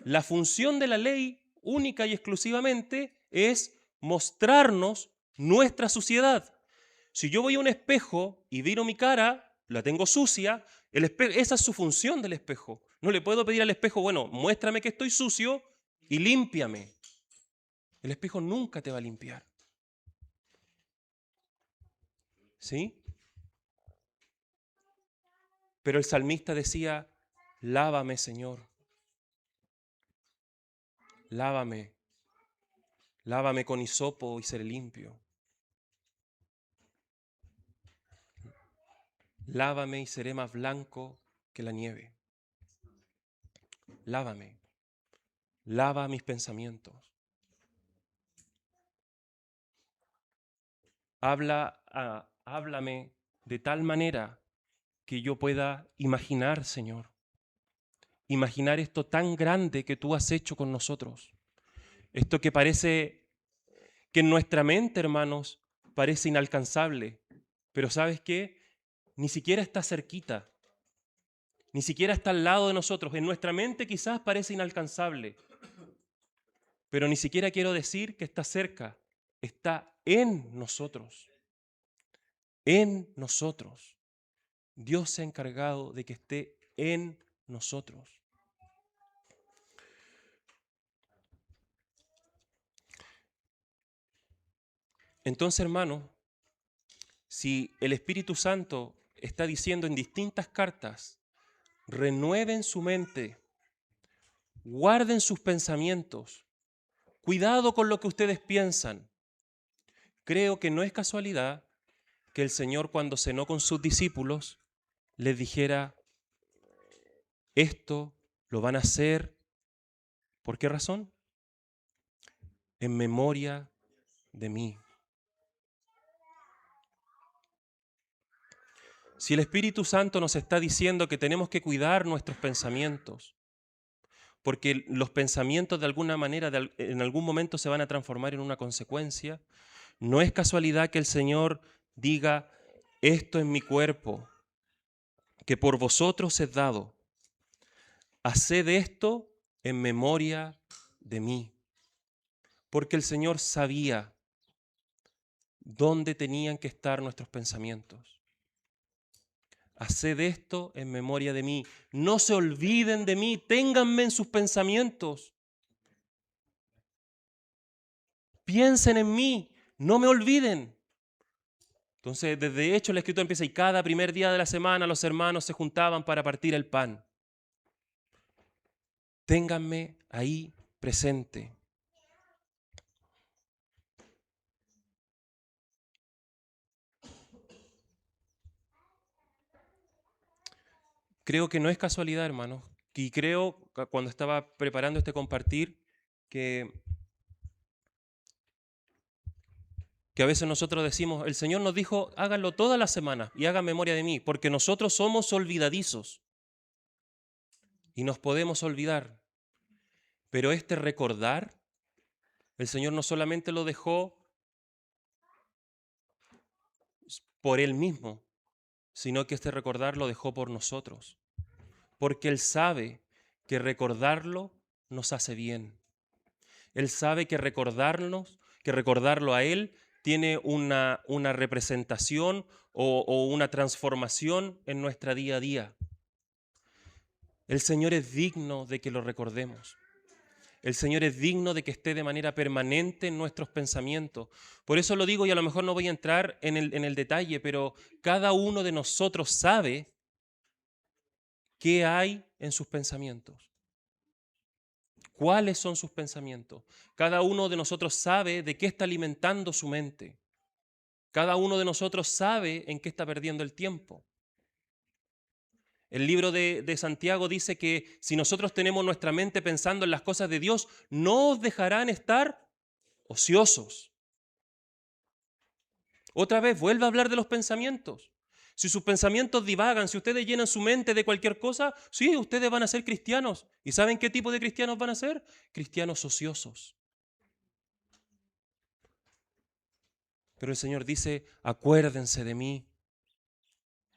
La función de la ley, única y exclusivamente, es mostrarnos nuestra suciedad. Si yo voy a un espejo y miro mi cara, la tengo sucia, esa es su función del espejo. No le puedo pedir al espejo, bueno, muéstrame que estoy sucio y límpiame. El espejo nunca te va a limpiar. ¿Sí? Pero el salmista decía, lávame, Señor, lávame, lávame con hisopo y seré limpio. Lávame y seré más blanco que la nieve. Lávame, lava mis pensamientos. Háblame de tal manera que yo pueda imaginar, Señor, imaginar esto tan grande que tú has hecho con nosotros. Esto que parece, que en nuestra mente, hermanos, parece inalcanzable. Pero ¿sabes qué? Ni siquiera está cerquita. Ni siquiera está al lado de nosotros. En nuestra mente quizás parece inalcanzable. Pero ni siquiera quiero decir que está cerca. Está en nosotros. En nosotros. Dios se ha encargado de que esté en nosotros. Entonces, hermano, si el Espíritu Santo está diciendo en distintas cartas, renueven su mente, guarden sus pensamientos, cuidado con lo que ustedes piensan. Creo que no es casualidad que el Señor, cuando cenó con sus discípulos, les dijera, esto lo van a hacer, ¿por qué razón? En memoria de mí. Si el Espíritu Santo nos está diciendo que tenemos que cuidar nuestros pensamientos, porque los pensamientos de alguna manera, en algún momento se van a transformar en una consecuencia, no es casualidad que el Señor diga, esto es mi cuerpo, que por vosotros es dado. Haced esto en memoria de mí. Porque el Señor sabía dónde tenían que estar nuestros pensamientos. Haced esto en memoria de mí. No se olviden de mí, ténganme en sus pensamientos. Piensen en mí, no me olviden. Entonces, desde hecho, la Escritura empieza y cada primer día de la semana los hermanos se juntaban para partir el pan. Ténganme ahí presente. Creo que no es casualidad, hermanos, y creo, cuando estaba preparando este compartir, que a veces nosotros decimos, el Señor nos dijo, háganlo toda la semana y hagan memoria de mí, porque nosotros somos olvidadizos y nos podemos olvidar. Pero este recordar, el Señor no solamente lo dejó por Él mismo, sino que este recordar lo dejó por nosotros, porque Él sabe que recordarlo nos hace bien. Él sabe que recordarlo a Él tiene una representación o una transformación en nuestra día a día. El Señor es digno de que lo recordemos. El Señor es digno de que esté de manera permanente en nuestros pensamientos. Por eso lo digo, y a lo mejor no voy a entrar en el detalle, pero cada uno de nosotros sabe qué hay en sus pensamientos. ¿Cuáles son sus pensamientos? Cada uno de nosotros sabe de qué está alimentando su mente. Cada uno de nosotros sabe en qué está perdiendo el tiempo. El libro de Santiago dice que si nosotros tenemos nuestra mente pensando en las cosas de Dios, no os dejarán estar ociosos. Otra vez, vuelve a hablar de los pensamientos. Si sus pensamientos divagan, si ustedes llenan su mente de cualquier cosa, sí, ustedes van a ser cristianos. ¿Y saben qué tipo de cristianos van a ser? Cristianos ociosos. Pero el Señor dice, acuérdense de mí.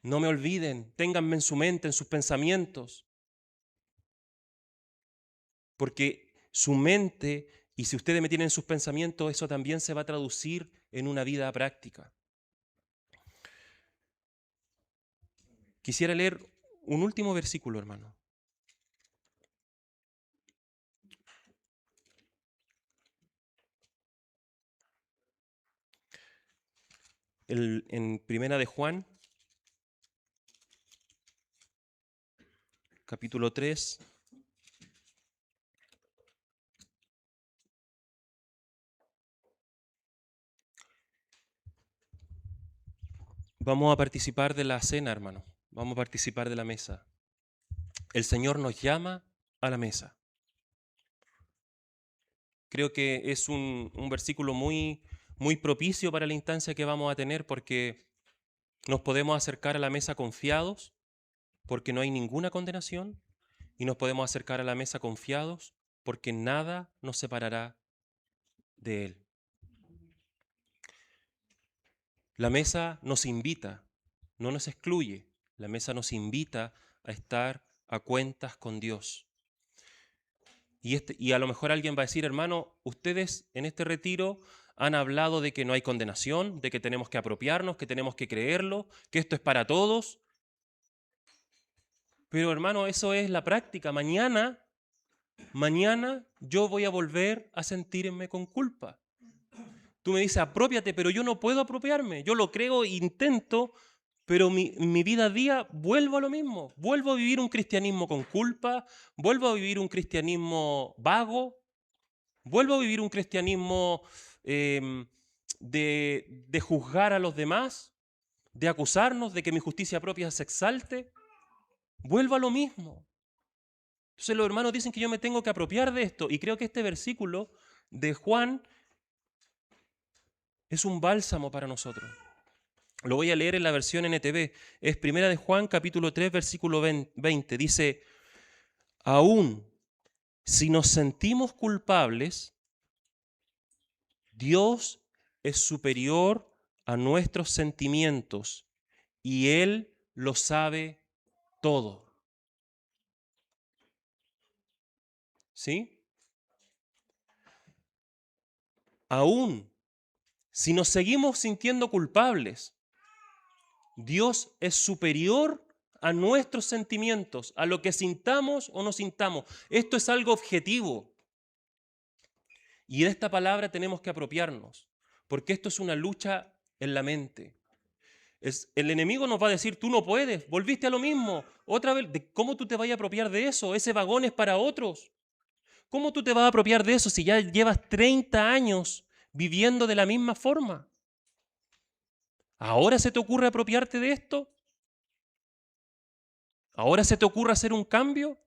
No me olviden, ténganme en su mente, en sus pensamientos. Porque su mente, y si ustedes me tienen en sus pensamientos, eso también se va a traducir en una vida práctica. Quisiera leer un último versículo, hermano. En Primera de Juan, capítulo 3. Vamos a participar de la cena, hermano. Vamos a participar de la mesa. El Señor nos llama a la mesa. Creo que es un versículo muy, muy propicio para la instancia que vamos a tener, porque nos podemos acercar a la mesa confiados, porque no hay ninguna condenación, y nos podemos acercar a la mesa confiados, porque nada nos separará de Él. La mesa nos invita, no nos excluye. La mesa nos invita a estar a cuentas con Dios. Y a lo mejor alguien va a decir, hermano, ustedes en este retiro han hablado de que no hay condenación, de que tenemos que apropiarnos, que tenemos que creerlo, que esto es para todos. Pero hermano, eso es la práctica. Mañana yo voy a volver a sentirme con culpa. Tú me dices, apropiate, pero yo no puedo apropiarme. Yo lo creo, intento, pero mi vida a día vuelvo a lo mismo. Vuelvo a vivir un cristianismo con culpa, vuelvo a vivir un cristianismo vago, vuelvo a vivir un cristianismo de juzgar a los demás, de acusarnos, de que mi justicia propia se exalte. Vuelvo a lo mismo. Entonces los hermanos dicen que yo me tengo que apropiar de esto, y creo que este versículo de Juan es un bálsamo para nosotros. Lo voy a leer en la versión NTV. Es Primera de Juan, capítulo 3, versículo 20. Dice, aún si nos sentimos culpables, Dios es superior a nuestros sentimientos y Él lo sabe todo. ¿Sí? Aún si nos seguimos sintiendo culpables, Dios es superior a nuestros sentimientos, a lo que sintamos o no sintamos. Esto es algo objetivo. Y de esta palabra tenemos que apropiarnos, porque esto es una lucha en la mente. El enemigo nos va a decir, tú no puedes, volviste a lo mismo. Otra vez, ¿cómo tú te vas a apropiar de eso? Ese vagón es para otros. ¿Cómo tú te vas a apropiar de eso si ya llevas 30 años viviendo de la misma forma? ¿Ahora se te ocurre apropiarte de esto? ¿Ahora se te ocurre hacer un cambio?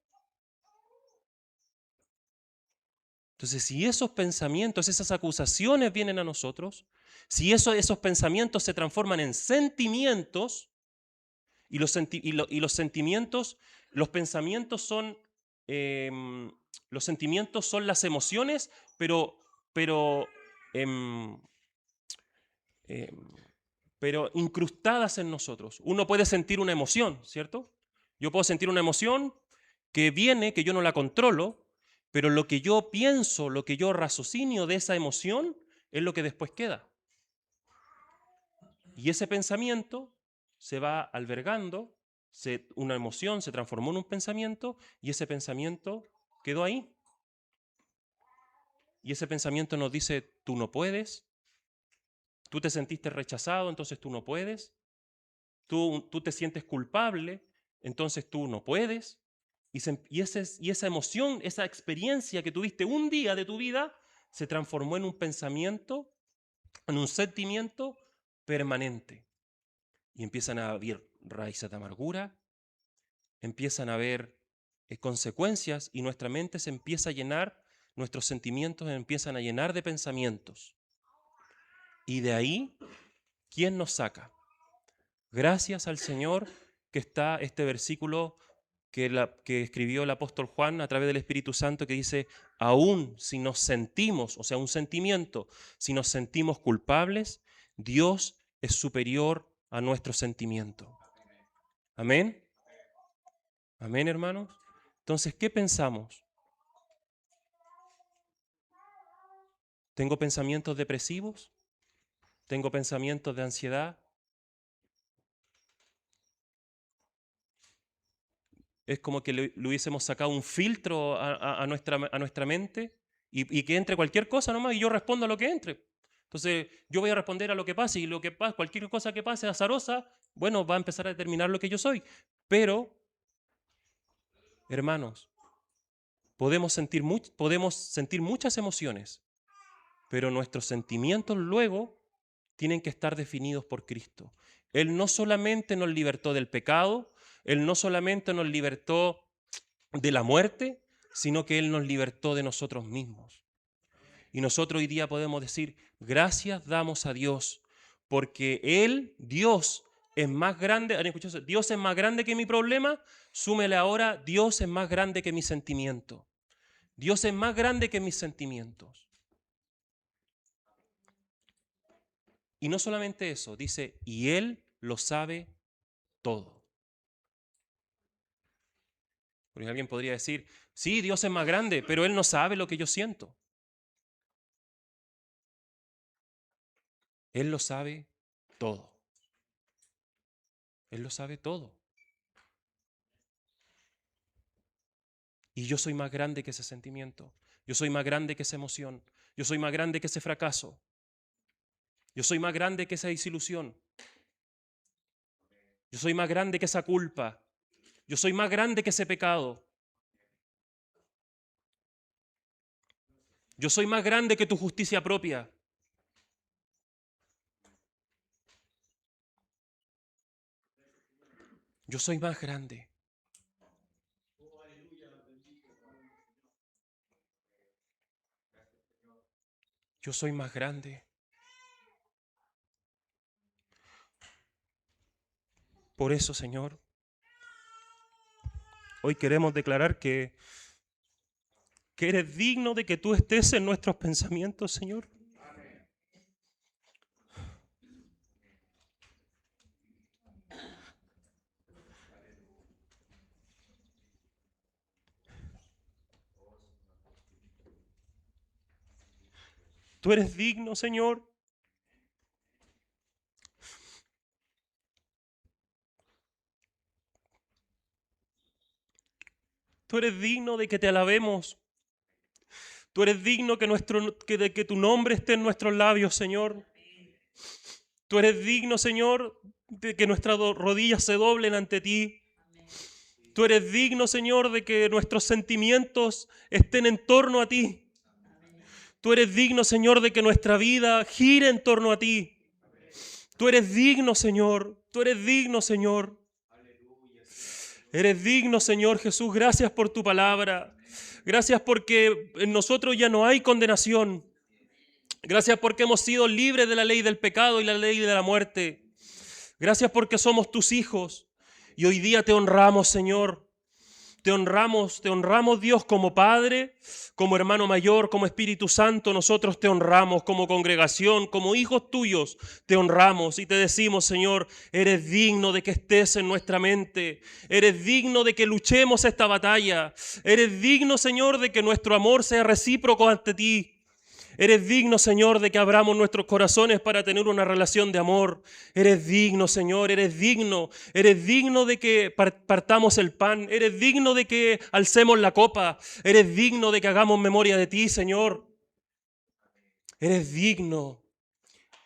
Entonces, si esos pensamientos, esas acusaciones vienen a nosotros, si esos pensamientos se transforman en sentimientos, y los sentimientos, los pensamientos son, los sentimientos son las emociones, pero, em, em, pero incrustadas en nosotros. Uno puede sentir una emoción, ¿cierto? Yo puedo sentir una emoción que viene, que yo no la controlo, pero lo que yo pienso, lo que yo raciocinio de esa emoción es lo que después queda. Y ese pensamiento se va albergando, una emoción se transformó en un pensamiento y ese pensamiento quedó ahí. Y ese pensamiento nos dice, tú no puedes, tú te sentiste rechazado, entonces tú no puedes, tú te sientes culpable, entonces tú no puedes. Y esa emoción, esa experiencia que tuviste un día de tu vida, se transformó en un pensamiento, en un sentimiento permanente. Y empiezan a haber raíces de amargura, empiezan a haber consecuencias y nuestra mente se empieza a llenar, nuestros sentimientos empiezan a llenar de pensamientos. Y de ahí, ¿quién nos saca? Gracias al Señor que está este versículo que escribió el apóstol Juan a través del Espíritu Santo que dice, aún si nos sentimos, o sea, un sentimiento, si nos sentimos culpables, Dios es superior a nuestro sentimiento. Amén. Amén, hermanos. Entonces, ¿qué pensamos? ¿Tengo pensamientos depresivos? ¿Tengo pensamientos de ansiedad? es como que le hubiésemos sacado un filtro a nuestra mente y que entre cualquier cosa nomás y yo respondo a lo que entre. Entonces yo voy a responder a lo que pase y lo que pase, cualquier cosa que pase azarosa, bueno, va a empezar a determinar lo que yo soy. Pero, hermanos, podemos sentir muchas emociones, pero nuestros sentimientos luego tienen que estar definidos por Cristo. Él no solamente nos libertó del pecado, Él no solamente nos libertó de la muerte, sino que Él nos libertó de nosotros mismos. Y nosotros hoy día podemos decir, gracias damos a Dios, porque Él, Dios, es más grande. ¿Han escuchado eso? Dios es más grande que mi problema. Súmele ahora, Dios es más grande que mi sentimiento. Dios es más grande que mis sentimientos. Y no solamente eso, dice, y Él lo sabe todo. Porque alguien podría decir, sí, Dios es más grande, pero Él no sabe lo que yo siento. Él lo sabe todo. Él lo sabe todo. Y yo soy más grande que ese sentimiento. Yo soy más grande que esa emoción. Yo soy más grande que ese fracaso. Yo soy más grande que esa desilusión. Yo soy más grande que esa culpa. Yo soy más grande que ese pecado. Yo soy más grande que tu justicia propia. Yo soy más grande. Yo soy más grande. Por eso, Señor, hoy queremos declarar que eres digno de que tú estés en nuestros pensamientos, Señor. Tú eres digno, Señor. Tú eres digno de que te alabemos. Tú eres digno de que tu nombre esté en nuestros labios, Señor. Tú eres digno, Señor, de que nuestras rodillas se doblen ante ti. Tú eres digno, Señor, de que nuestros sentimientos estén en torno a ti. Tú eres digno, Señor, de que nuestra vida gire en torno a ti. Tú eres digno, Señor. Tú eres digno, Señor. Eres digno, Señor Jesús. Gracias por tu palabra. Gracias porque en nosotros ya no hay condenación. Gracias porque hemos sido libres de la ley del pecado y la ley de la muerte. Gracias porque somos tus hijos. Y hoy día te honramos, Señor. Te honramos, Dios, como Padre, como hermano mayor, como Espíritu Santo. Nosotros te honramos como congregación, como hijos tuyos. Te honramos y te decimos, Señor, eres digno de que estés en nuestra mente. Eres digno de que luchemos esta batalla. Eres digno, Señor, de que nuestro amor sea recíproco ante ti. Eres digno, Señor, de que abramos nuestros corazones para tener una relación de amor. Eres digno, Señor, eres digno. Eres digno de que partamos el pan. Eres digno de que alcemos la copa. Eres digno de que hagamos memoria de ti, Señor. Eres digno.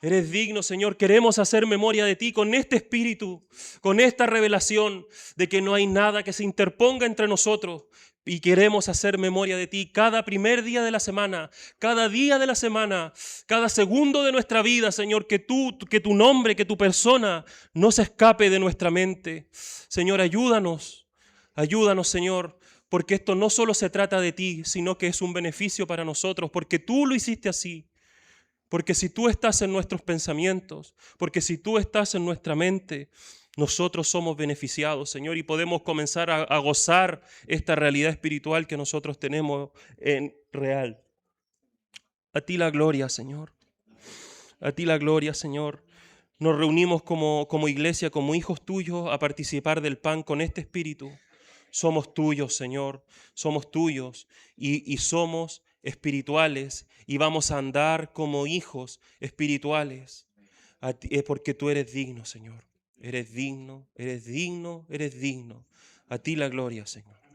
Eres digno, Señor. Queremos hacer memoria de ti con este espíritu, con esta revelación de que no hay nada que se interponga entre nosotros. Y queremos hacer memoria de ti cada primer día de la semana, cada día de la semana, cada segundo de nuestra vida, Señor. Que tu nombre, que tu persona no se escape de nuestra mente. Señor, ayúdanos. Ayúdanos, Señor. Porque esto no solo se trata de ti, sino que es un beneficio para nosotros. Porque tú lo hiciste así. Porque si tú estás en nuestros pensamientos, porque si tú estás en nuestra mente, nosotros somos beneficiados, Señor, y podemos comenzar a gozar esta realidad espiritual que nosotros tenemos en real. A ti la gloria, Señor. A ti la gloria, Señor. Nos reunimos como iglesia, como hijos tuyos, a participar del pan con este espíritu. Somos tuyos, Señor. Somos tuyos y somos espirituales y vamos a andar como hijos espirituales. Porque tú eres digno, Señor. Eres digno, eres digno, eres digno. A ti la gloria, Señor.